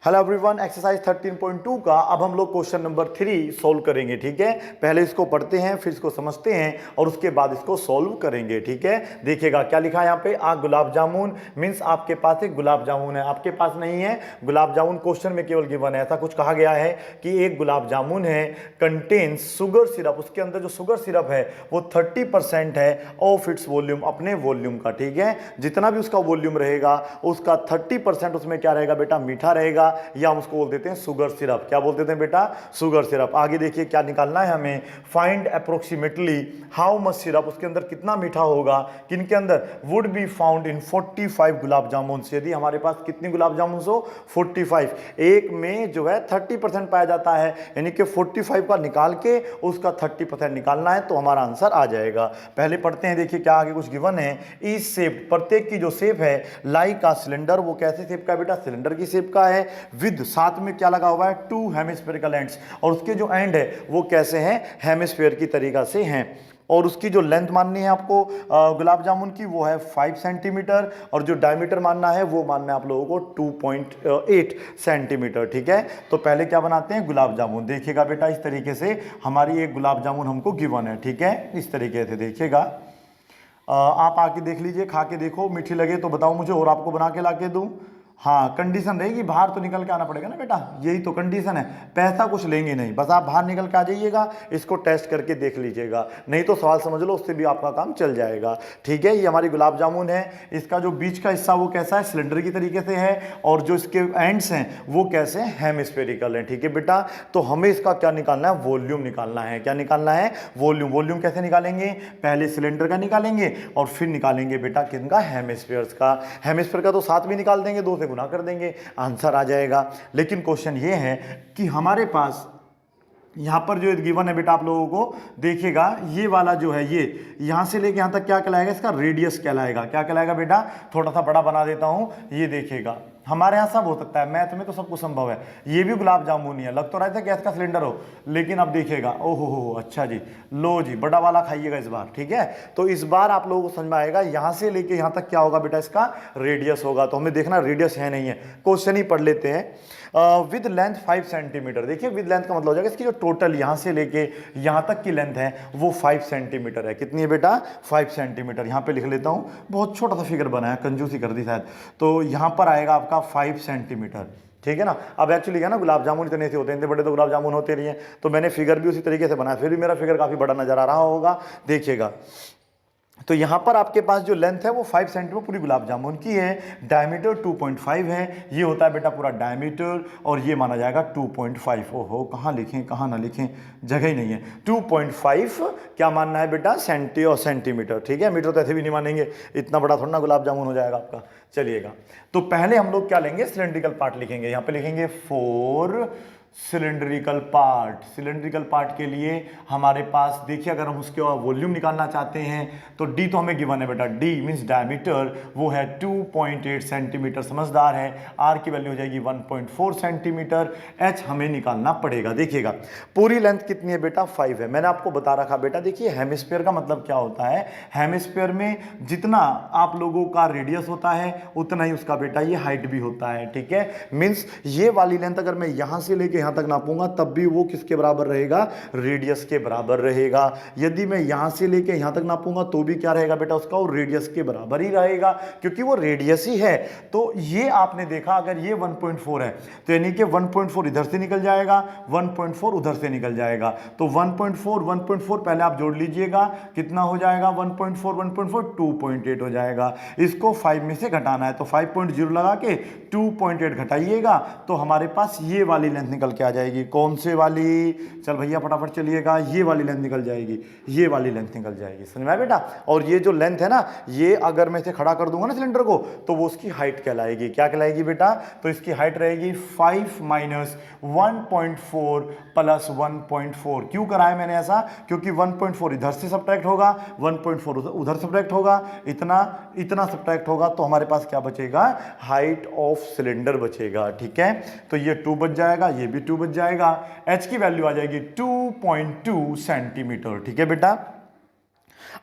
Hello everyone, exercise 13.2 का अब हम लोग क्वेश्चन नंबर 3 सोल्व करेंगे। ठीक है, पहले इसको पढ़ते हैं, फिर इसको समझते हैं और उसके बाद इसको सोल्व करेंगे। ठीक है, देखिएगा क्या लिखा है यहाँ पे। गुलाब जामुन मीन्स आपके पास एक गुलाब जामुन है, आपके पास नहीं है गुलाब जामुन। क्वेश्चन में केवल गिवन है, ऐसा कुछ कहा गया है कि एक गुलाब जामुन है, कंटेन्स शुगर सिरप, उसके अंदर जो शुगर सिरप है वो 30% है ऑफ इट्स वॉल्यूम, अपने वॉल्यूम का। ठीक है, जितना भी उसका वॉल्यूम रहेगा उसका 30% उसमें क्या रहेगा बेटा, मीठा रहेगा, या हम उसको बोल देते हैं शुगर सिरप। क्या बोल देते हैं बेटा, शुगर सिरप। आगे देखिए क्या निकालना है हमें, find approximately how much syrup, उसके अंदर कितना मीठा होगा, किनके अंदर, would be found in 45 gulab jamun. यदि हमारे पास कितनी गुलाब जामुन हो, 45, एक में जो है 30% पाया जाता है, यानी कि 45 का निकाल के उसका 30% निकालना है तो हमारा आंसर आ जाएगा। पहले पढ़ते हैं, देखिए क्या आगे कुछ गिवन है। इस शेप, प्रत्येक की जो शेप है, लाइक आ सिलेंडर, वो कैसे शेप का है बेटा, सिलेंडर की शेप का है, विद साथ में क्या लगा हुआ है, 2 हेमिस्फेरिकल एंड्स, और उसके जो एंड है वो कैसे हैं, हेमिस्फेयर की तरीका से हैं। और उसकी जो लेंथ माननी है आपको गुलाब जामुन की, वो है 5 सेंटीमीटर, और जो डायमीटर मानना है वो मानना है आप लोगों को 2.8 सेंटीमीटर। ठीक है, तो पहले क्या बनाते हैं, गुलाब जामुन। देखिएगा बेटा इस तरीके से हमारी एक गुलाब जामुन हमको गिवन है। ठीक है, इस तरीके से देखिएगा, आप आके देख लीजिए, खा के देखो, मीठी लगे तो बताओ मुझे और आपको बना के ला के दूँ। हाँ, कंडीशन रहेगी, बाहर तो निकल के आना पड़ेगा ना बेटा, यही तो कंडीशन है, पैसा कुछ लेंगे नहीं, बस आप बाहर निकल के आ जाइएगा, इसको टेस्ट करके देख लीजिएगा, नहीं तो सवाल समझ लो, उससे भी आपका काम चल जाएगा। ठीक है, ये हमारी गुलाब जामुन है, इसका जो बीच का हिस्सा वो कैसा है, सिलेंडर की तरीके से है, और जो इसके एंड्स हैं वो कैसे हैं, हेमिस्फेरिकल हैं। ठीक है बेटा, तो हमें इसका क्या निकालना है, वॉल्यूम निकालना है। क्या निकालना है, वॉल्यूम। वॉल्यूम कैसे निकालेंगे, पहले सिलेंडर का निकालेंगे और फिर निकालेंगे बेटा किनका, हेमिस्फेयर्स का। हेमिस्फेयर का तो साथ में निकाल देंगे, 2 से गुना कर देंगे, आंसर आ जाएगा। लेकिन क्वेश्चन ये है कि हमारे पास यहां पर जो गिवन है बेटा, आप लोगों को देखिएगा, ये वाला जो है, ये यहां से लेके यहां तक क्या कहलाएगा, इसका रेडियस कहलाएगा। क्या कहलाएगा बेटा, थोड़ा सा बड़ा बना देता हूं, ये देखिएगा, हमारे यहाँ सब हो सकता है, मैथ में तो सब कुछ संभव है। ये भी गुलाब जामुन ही है, लग तो रहा था गैस का सिलेंडर हो, लेकिन अब देखिएगा, ओहो हो, अच्छा जी, लो जी, बड़ा वाला खाइएगा इस बार। ठीक है, तो इस बार आप लोगों को समझ में आएगा, यहां से लेके यहां तक क्या होगा बेटा, इसका रेडियस होगा। तो हमें देखना रेडियस है नहीं है, क्वेश्चन ही पढ़ लेते हैं। विद लेंथ 5 सेंटीमीटर, देखिए विद लेंथ का मतलब हो जाएगा इसकी जो टोटल यहां से लेके यहां तक की लेंथ है वो 5 सेंटीमीटर है। कितनी है बेटा, 5 सेंटीमीटर। यहां पे लिख लेता हूं, बहुत छोटा सा फिगर बना है, कंजूसी कर दी शायद, तो यहां पर आएगा आपका 5 सेंटीमीटर। ठीक है ना, अब एक्चुअली क्या ना, गुलाब जामुन इतने से होते हैं, इतने बड़े तो गुलाब जामुन होते नहीं है, तो मैंने फिगर भी उसी तरीके से बनाया, फिर भी मेरा फिगर काफी बड़ा नजर आ रहा होगा। देखिएगा, तो यहां पर आपके पास जो लेंथ है वो 5 सेंटीमीटर पूरी गुलाब जामुन की है, डायमीटर 2.5 है, ये होता है बेटा पूरा डायमीटर, और ये माना जाएगा 2.5। ओहो, कहाँ लिखें कहाँ ना लिखें, जगह ही नहीं है। 2.5 क्या मानना है बेटा, सेंटीमीटर। ठीक है, मीटर तो ऐसे भी नहीं मानेंगे, इतना बड़ा थोड़ा ना गुलाब जामुन हो जाएगा आपका। चलिएगा, तो पहले हम लोग क्या लेंगे, सिलेंड्रिकल पार्ट लिखेंगे, यहां पे लिखेंगे 4 सिलेंड्रिकल पार्ट। सिलेंड्रिकल पार्ट के लिए हमारे पास देखिए, अगर हम उसके वॉल्यूम निकालना चाहते हैं तो डी तो हमें गिवन है बेटा, डी मींस डायमीटर, वो है 2.8 सेंटीमीटर, समझदार है। आर की वैल्यू हो जाएगी 1.4 सेंटीमीटर। एच हमें निकालना पड़ेगा। देखिएगा पूरी लेंथ कितनी है बेटा, 5 है। मैंने आपको बता रखा बेटा, देखिए हेमिस्फीयर का मतलब क्या होता है, हेमिस्फीयर में जितना आप लोगों का रेडियस होता है उतना ही उसका बेटा ये हाइट भी होता है। ठीक है, मींस ये वाली लेंथ अगर मैं यहां से लेके यहां तक नापूंगा तब भी वो किसके बराबर रहेगा, रेडियस के बराबर रहेगा। यदि मैं यहां से लेके यहां तक नापूंगा तो भी क्या रहेगा बेटा, उसका वो रेडियस के बराबर ही रहेगा, क्योंकि वो रेडियस ही है। तो ये आपने देखा, अगर ये 1.4 है तो यानी कि 1.4 इधर से निकल जाएगा, 1.4 उधर से निकल जाएगा, तो 1.4 पहले आप जोड़ लीजिएगा, कितना हो जाएगा, 1.4 2.8 हो जाएगा। इसको 5 में से घटाना है तो 5.0 लगा के 2.8 घटाइएगा तो हमारे पास ये वाली लेंथ निकल के आ जाएगी। कौन से वाली, चल भैया फटाफट चलिएगा, ये वाली लेंथ निकल जाएगी, ये वाली लेंथ निकल जाएगी, समझ में आया बेटा। और ये जो लेंथ है ना, ये अगर मैं इसे खड़ा कर दूंगा ना सिलेंडर को, तो वो उसकी हाइट कहलाएगी। क्या कहलाएगी बेटा, तो इसकी हाइट रहेगी 5 माइनस 1.4 प्लस 1.4। क्यों कराया मैंने ऐसा, क्योंकि 1.4 इधर से सब्ट्रैक्ट होगा, 1.4 उधर सब्ट्रैक्ट होगा, इतना सब्ट्रैक्ट होगा, तो हमारे पास क्या बचेगा, हाइट ऑफ सिलेंडर बचेगा। ठीक है, तो ये 2 बच जाएगा, ये भी 2 बच जाएगा। एच की वैल्यू आ जाएगी 2.2 सेंटीमीटर। ठीक है बेटा,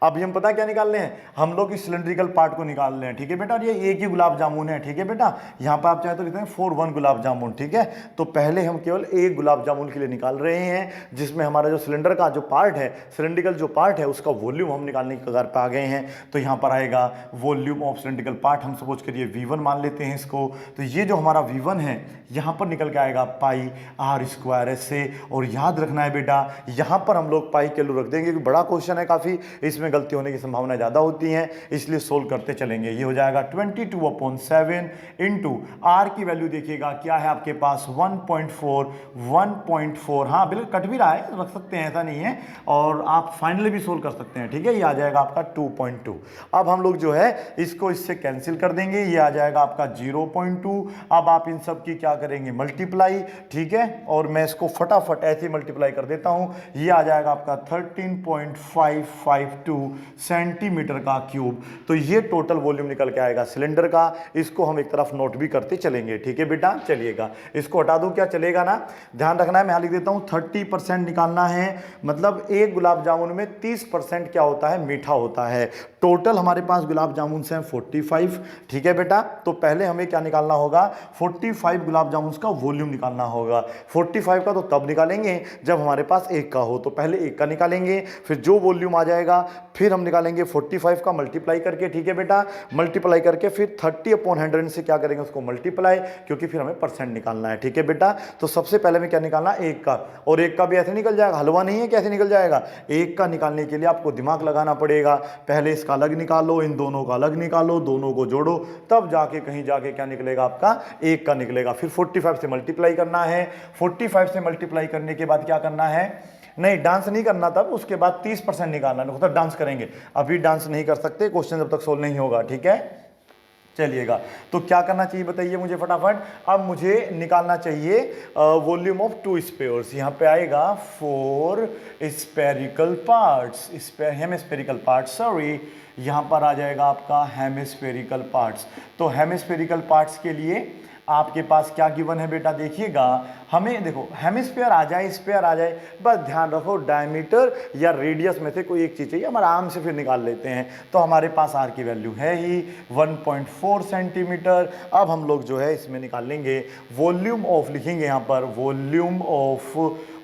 अभी हम पता क्या निकाल रहे हैं, हम लोग इस सिलेंड्रिकल पार्ट को निकाल रहे हैं, ठीक है बेटा। और ये एक ही गुलाब जामुन है, ठीक है बेटा। यहाँ पर आप चाहे तो लिखते हैं 4 1 गुलाब जामुन, ठीक है। तो पहले हम केवल एक गुलाब जामुन के लिए निकाल रहे हैं, जिसमें हमारा जो सिलेंडर का जो पार्ट है, सिलेंड्रिकल जो पार्ट है, उसका वॉल्यूम हम निकालने की कगार पर आ गए हैं। तो यहाँ पर आएगा वॉल्यूम ऑफ सिलेंड्रिकल पार्ट, हम सपोज करिए V1 मान लेते हैं इसको। तो ये जो हमारा V1 है यहाँ पर निकल के आएगा पाई आर स्क्वायर ऐसे। और याद रखना है बेटा, यहाँ पर हम लोग पाई के रख देंगे, क्योंकि बड़ा क्वेश्चन है काफ़ी, इसमें गलती होने की संभावना ज़्यादा होती है, इसलिए सोल्व करते चलेंगे। ये हो जाएगा 22/7 इंटू आर की वैल्यू देखिएगा क्या है आपके पास 1.4 हाँ बिल्कुल कट भी रहा है, रख सकते हैं, ऐसा नहीं है। और आप फाइनली भी सोल्व कर सकते हैं, ठीक है। ये आ जाएगा आपका 2.2। अब हम लोग जो है इसको इससे कैंसिल कर देंगे, ये आ जाएगा आपका 0.2। अब आप इन सब की क्या करेंगे, मल्टीप्लाई, ठीक है। और मैं इसको फटाफट ऐसे मल्टीप्लाई कर देता हूं, ये आ जाएगा आपका 13.552 सेंटीमीटर का क्यूब। तो ये टोटल वॉल्यूम निकल के आएगा सिलेंडर का। इसको हम एक तरफ नोट भी करते चलेंगे, ठीक है बेटा। चलिएगा इसको हटा दूं, क्या चलेगा ना, ध्यान रखना है। मैं यहां लिख देता हूं 30% निकालना है, मतलब एक गुलाब जामुन में 30% क्या होता है, मीठा होता है। टोटल हमारे पास गुलाब जामुन से 45, ठीक है बेटा। तो पहले हमें क्या निकालना होगा, 45 गुलाब जामुन का वॉल्यूम निकालना होगा। 45 का तो तब निकालेंगे जब हमारे पास एक का हो, तो पहले एक का निकालेंगे, फिर जो वॉल्यूम आ जाएगा फिर हम निकालेंगे 45 का मल्टीप्लाई करके, ठीक है बेटा। मल्टीप्लाई करके फिर 30/100 से क्या करेंगे, उसको मल्टीप्लाई, क्योंकि फिर हमें परसेंट निकालना है, ठीक है बेटा। तो सबसे पहले में क्या निकालना, एक का। और एक का भी ऐसे निकल जाएगा, हलवा नहीं है, कैसे निकल जाएगा। एक का निकालने के लिए आपको दिमाग लगाना पड़ेगा, पहले इसका अलग निकालो, इन दोनों का अलग निकालो, दोनों को जोड़ो, तब जाके कहीं जाके क्या निकलेगा आपका, एक का निकलेगा। फिर 45 से मल्टीप्लाई करना है, 45 से मल्टीप्लाई करने के बाद क्या करना है, नहीं डांस नहीं करना, तब उसके बाद 30% निकालना, नहीं तो डांस करेंगे। अभी डांस नहीं कर सकते, क्वेश्चन जब तक सोल्व नहीं होगा, ठीक है। चलिएगा, तो क्या करना चाहिए बताइए मुझे फटाफट। अब मुझे निकालना चाहिए वॉल्यूम ऑफ 2 स्फीयर्स। यहाँ पे आएगा 4 spherical parts, hemispherical parts, sorry, यहाँ पर आ जाएगा आपका हेमिस्फेरिकल पार्ट्स। तो हेमिस्फेरिकल पार्ट्स के लिए आपके पास क्या गिवन है बेटा, देखिएगा हमें, देखो हेमिस्फीयर आ जाए, स्फीयर आ जाए, बस ध्यान रखो डायमीटर या रेडियस में से कोई एक चीज़ चाहिए, हम आराम से फिर निकाल लेते हैं। तो हमारे पास आर की वैल्यू है ही 1.4 सेंटीमीटर। अब हम लोग जो है इसमें निकालेंगे वॉल्यूम ऑफ, लिखेंगे यहाँ पर वॉल्यूम ऑफ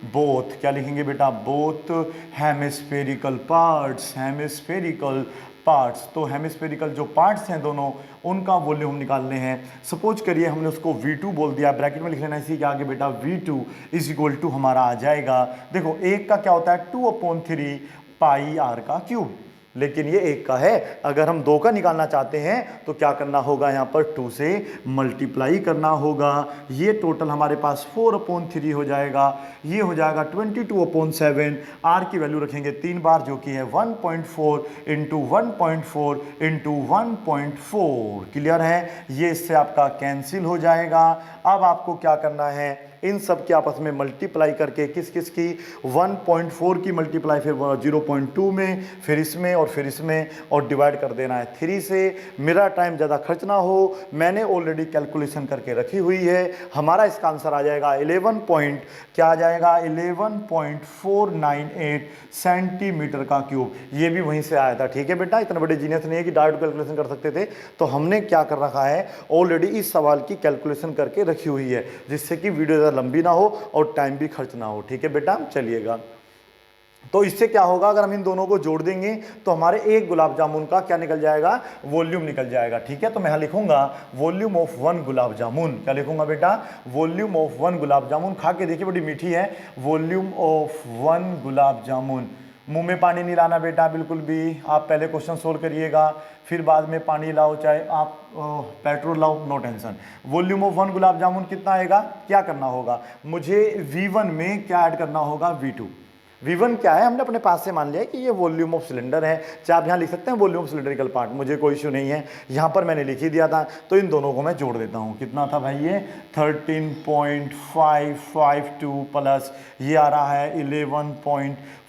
बोथ, क्या लिखेंगे बेटा, both hemispherical parts, hemispherical parts. तो हेमिस्फेरिकल जो पार्ट्स हैं दोनों, उनका वॉल्यूम निकालने हैं। सपोज करिए हमने उसको V2 बोल दिया, ब्रैकेट में लिख लेना इसी के आगे बेटा, V2 इज इक्वल टू हमारा आ जाएगा, देखो एक का क्या होता है 2/3 पाई आर का क्यूब, लेकिन ये एक का है। अगर हम 2 का निकालना चाहते हैं तो क्या करना होगा, यहाँ पर 2 से मल्टीप्लाई करना होगा। ये टोटल हमारे पास 4/3 हो जाएगा, ये हो जाएगा 22/7। आर की वैल्यू रखेंगे 3 बार, जो कि है 1.4 इंटू 1.4 इंटू 1.4। क्लियर है, ये इससे आपका कैंसिल हो जाएगा। अब आपको क्या करना है, इन सब के आपस में मल्टीप्लाई करके, किस किस की, 1.4 की मल्टीप्लाई फिर 0.2 में, फिर इसमें और फिर इसमें, और डिवाइड कर देना है 3 से। मेरा टाइम ज़्यादा खर्च ना हो, मैंने ऑलरेडी कैलकुलेशन करके रखी हुई है। हमारा इसका आंसर आ जाएगा 11.498 सेंटीमीटर का क्यूब। ये भी वहीं से आया था, ठीक है बेटा। इतने बड़े जीनियस नहीं है कि डायरेक्ट कैलकुलेशन कर सकते थे, तो हमने क्या कर रखा है, ऑलरेडी इस सवाल की कैलकुलेशन करके रखी हुई है, जिससे कि वीडियो लंबी ना हो और टाइम भी खर्च ना हो, ठीक है बेटा। चलिएगा, तो इससे क्या होगा, अगर हम इन दोनों को जोड़ देंगे तो हमारे एक गुलाब जामुन का क्या निकल जाएगा, वॉल्यूम निकल जाएगा, ठीक है। तो मैं यहां लिखूंगा वॉल्यूम ऑफ 1 गुलाब जामुन, क्या लिखूंगा बेटा, वॉल्यूम ऑफ 1 गुलाब जामुन। खा के देखिए, बड़ी मीठी है। वॉल्यूम ऑफ 1 गुलाब जामुन, मुंह में पानी नहीं लाना बेटा बिल्कुल भी। आप पहले क्वेश्चन सोल्व करिएगा, फिर बाद में पानी लाओ, चाहे आप पेट्रोल लाओ, no tension. Volume of 1 gulab jamun कितना आएगा, क्या करना होगा, मुझे V1 में क्या ऐड करना होगा, V2। V1 क्या है, हमने अपने पास से मान लिया है कि ये वॉल्यूम ऑफ सिलेंडर है, चाहे आप यहाँ लिख सकते हैं वॉल्यूम ऑफ सिलेंड्रिकल पार्ट, मुझे कोई इश्यू नहीं है, यहाँ पर मैंने लिख ही दिया था। तो इन दोनों को मैं जोड़ देता हूँ, कितना था भाई ये 13.552 प्लस ये आ रहा है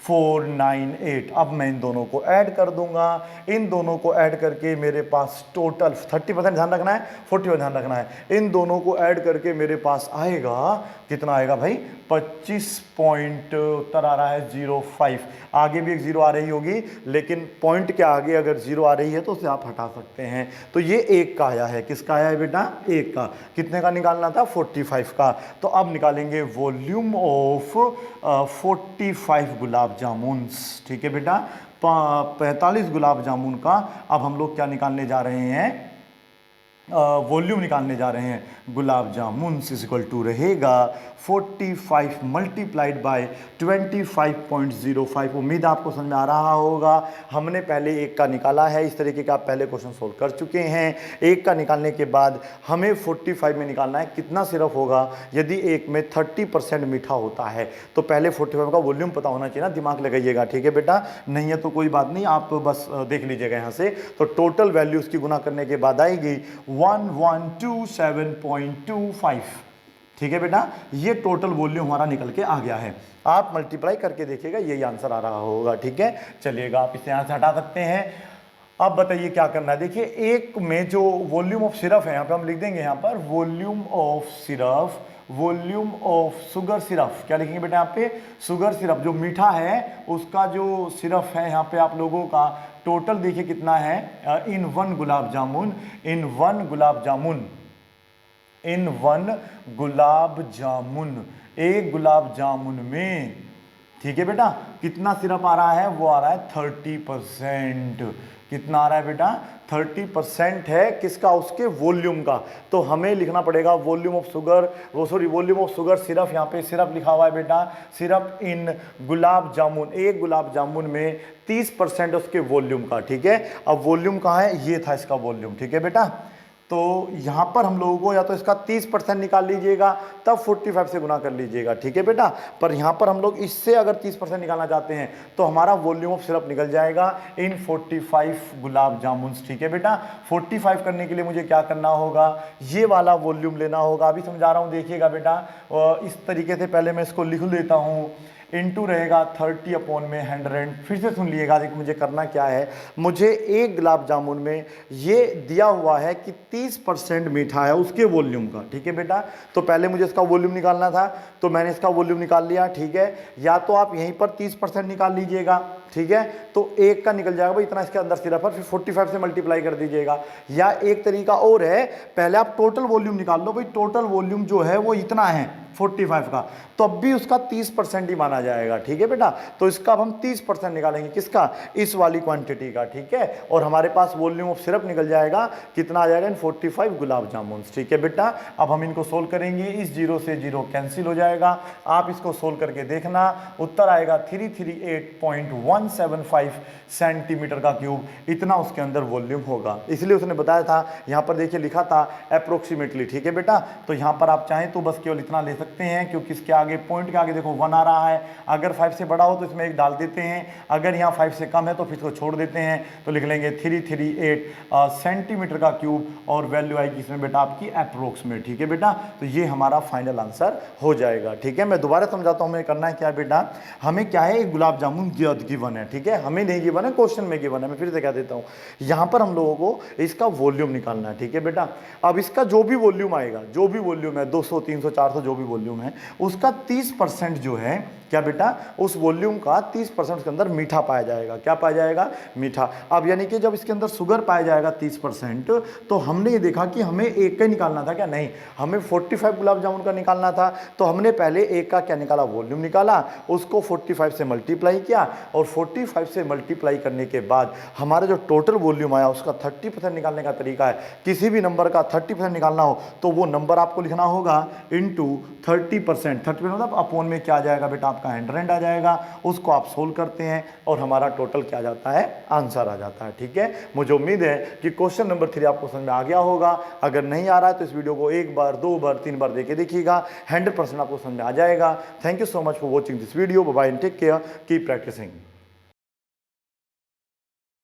498। अब मैं इन दोनों को ऐड कर दूंगा, इन दोनों को ऐड करके मेरे पास टोटल 30% ध्यान रखना है, 40% ध्यान रखना है, इन दोनों को ऐड करके मेरे पास आएगा, कितना आएगा भाई, 25 पॉइंट उत्तर आ रहा है 05। आगे भी एक जीरो आ रही होगी, लेकिन पॉइंट के आगे अगर जीरो आ रही है तो उसे आप हटा सकते हैं। तो ये एक का आया है, किसका आया है बेटा, एक का। कितने का निकालना था, 45 का। तो अब निकालेंगे वॉल्यूम ऑफ 45 गुलाब जामुन। ठीक है बेटा, 45 गुलाब जामुन का अब हम लोग क्या निकालने जा रहे हैं, वॉल्यूम निकालने जा रहे हैं। Gulab jamun is equal to रहेगा 45 मल्टीप्लाइड बाय 25.05। उम्मीद आपको समझ में आ रहा होगा। हमने पहले एक का निकाला है, इस तरीके का आप पहले क्वेश्चन सोल्व कर चुके हैं। एक का निकालने के बाद हमें 45 में निकालना है कितना सिरप होगा। यदि एक में 30% मीठा होता है तो पहले 45 का वॉल्यूम पता होना चाहिए ना, दिमाग लगाइएगा, ठीक है बेटा। नहीं है तो कोई बात नहीं, आप बस देख लीजिएगा यहाँ से। तो टोटल वैल्यू उसकी गुना करने के बाद आएगी 1127.25। ठीक है बेटा, ये टोटल वॉल्यूम हमारा निकल के आ गया है। आप मल्टीप्लाई करके देखिएगा, यही आंसर आ रहा होगा। ठीक है, चलिएगा, आप इसे यहाँ से हटा सकते हैं। अब बताइए क्या करना है। देखिए, एक में जो वॉल्यूम ऑफ सिरप है, यहाँ पे हम लिख देंगे, यहाँ पर volume of syrup, volume of sugar syrup, क्या लिखेंगे बेटा यहाँ पे, शुगर सिरप जो मीठा है उसका जो सिरप है यहाँ पे आप लोगों का टोटल देखिए कितना है, in one gulab jamun, in one gulab jamun, in one gulab jamun, एक गुलाब जामुन में, ठीक है बेटा, कितना सिरप आ रहा है, वो आ रहा है 30%। कितना आ रहा है बेटा, 30% है किसका, उसके वॉल्यूम का। तो हमें लिखना पड़ेगा volume of sugar, volume of sugar syrup, यहाँ पे सिरप लिखा हुआ है बेटा, सिरप इन गुलाब जामुन, एक गुलाब जामुन में 30% उसके वॉल्यूम का। ठीक है, अब वॉल्यूम कहाँ है, ये था इसका वॉल्यूम। ठीक है बेटा, तो यहाँ पर हम लोगों को या तो इसका 30% निकाल लीजिएगा, तब 45 से गुना कर लीजिएगा। ठीक है बेटा, पर यहाँ पर हम लोग इससे अगर 30% निकालना चाहते हैं तो हमारा वॉल्यूम ऑफ सिरप निकल जाएगा इन 45 गुलाब जामुन। ठीक है बेटा, 45 करने के लिए मुझे क्या करना होगा, ये वाला वॉल्यूम लेना होगा। अभी समझा रहा हूँ, देखिएगा बेटा, इस तरीके से पहले मैं इसको लिख लेता हूँ। इनटू रहेगा 30/100। फिर से सुन लिएगा, देखिए मुझे करना क्या है, मुझे एक गुलाब जामुन में ये दिया हुआ है कि 30% मीठा है उसके वॉल्यूम का। ठीक है बेटा, तो पहले मुझे इसका वॉल्यूम निकालना था, तो मैंने इसका वॉल्यूम निकाल लिया। ठीक है, या तो आप यहीं पर 30% निकाल लीजिएगा, ठीक है, तो एक का निकल जाएगा भाई, इतना इसके अंदर सिरप है, फिर 45 से मल्टीप्लाई कर दीजिएगा। या एक तरीका और है, पहले आप टोटल वॉल्यूम निकाल लो भाई, टोटल वॉल्यूम जो है वो इतना है 45 का, तो अब भी उसका 30% ही माना जाएगा। ठीक है बेटा, तो इसका अब हम 30% निकालेंगे, किसका, इस वाली क्वांटिटी का। ठीक है, और हमारे पास वॉल्यूम ऑफ सिरप निकल जाएगा, कितना आ जाएगा, इन 45 गुलाब जामुन। ठीक है बेटा, अब हम इनको सोल्व करेंगे, इस जीरो से जीरो कैंसिल हो जाएगा। आप इसको सोल्व करके देखना, उत्तर आएगा 338.175 सेंटीमीटर का क्यूब, इतना उसके अंदर वॉल्यूम होगा। इसलिए उसने बताया था, यहाँ पर देखिए लिखा था अप्रोक्सीमेटली। ठीक है बेटा, तो यहाँ पर आप चाहें तो बस केवल इतना ले सकते हैं, क्योंकि इसके आगे पॉइंट के आगे देखो 1 आ रहा है। अगर 5 से बड़ा हो तो इसमें एक डाल देते हैं, अगर यहाँ 5 से कम है तो फिर इसको छोड़ देते हैं। तो लिख लेंगे 338 सेंटीमीटर का क्यूब, और वैल्यू आएगी इसमें बेटा आपकी अप्रोक्स में। ठीक है बेटा, तो ये हमारा फाइनल आंसर हो जाएगा। ठीक है, मैं दोबारा समझाता हूँ, हमें करना है क्या बेटा, हमें क्या है, एक गुलाब जामुन गिवन है। ठीक है, हमें नहीं गिवन है, क्वेश्चन में गिवन है। मैं फिर से कह देता हूँ, यहाँ पर हम लोगों को इसका वॉल्यूम निकालना है। ठीक है बेटा, अब इसका जो भी वॉल्यूम आएगा, जो भी वॉल्यूम है 200 300 400 जो भी वॉल्यूम है, उसका 30% जो है क्या बेटा, उस वॉल्यूम का 30% उसके अंदर मीठा पाया जाएगा। क्या पाया जाएगा, मीठा। अब यानी कि जब इसके अंदर शुगर पाया जाएगा 30%, तो हमने ये देखा कि हमें एक का निकालना था क्या, नहीं, हमें 45 गुलाब जामुन का निकालना था। तो हमने पहले एक का क्या निकाला, वॉल्यूम निकाला, उसको 45 से मल्टीप्लाई किया, और 45 से मल्टीप्लाई करने के बाद हमारा जो टोटल वॉल्यूम आया उसका 30% निकालने का तरीका है, किसी भी नंबर का 30% निकालना हो तो वो नंबर आपको लिखना होगा इंटू 30%। 30% मतलब अपॉन में क्या आ जाएगा बेटा, आपका 100 आ जाएगा। उसको आप सोल्व करते हैं और हमारा टोटल क्या जाता है, आंसर आ जाता है। ठीक है, मुझे उम्मीद है कि क्वेश्चन नंबर 3 आपको समझ में आ गया होगा। अगर नहीं आ रहा है तो इस वीडियो को 1 बार 2 बार 3 बार देके देखिएगा, 100% आपको समझ में आ जाएगा। Thank you so much for watching this video. Bye bye and take care, keep practising.